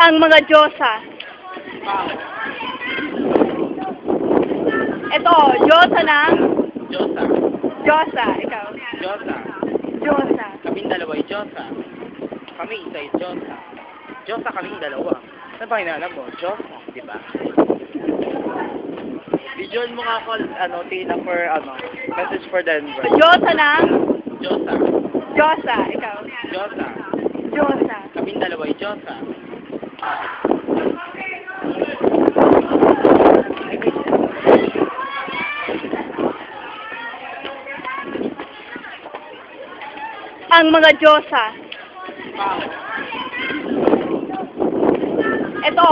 Ang mga Diyosa. Ito, Diyosa ng? Diyosa. Diyosa, ikaw. Diyosa. Diyosa. Kaming dalawa ay Diyosa. Kami isa ay Diyosa. Diyosa kaming dalawa. Ano ba hinahanap mo? Diyosa, di ba? Visual mo nga ako, Tina, for, message for Denver. Diyosa ng? Diyosa. Diyosa, ikaw. Diyosa. Diyosa. Kaming dalawa ay Diyosa. Ang mga Diyosa. Ito.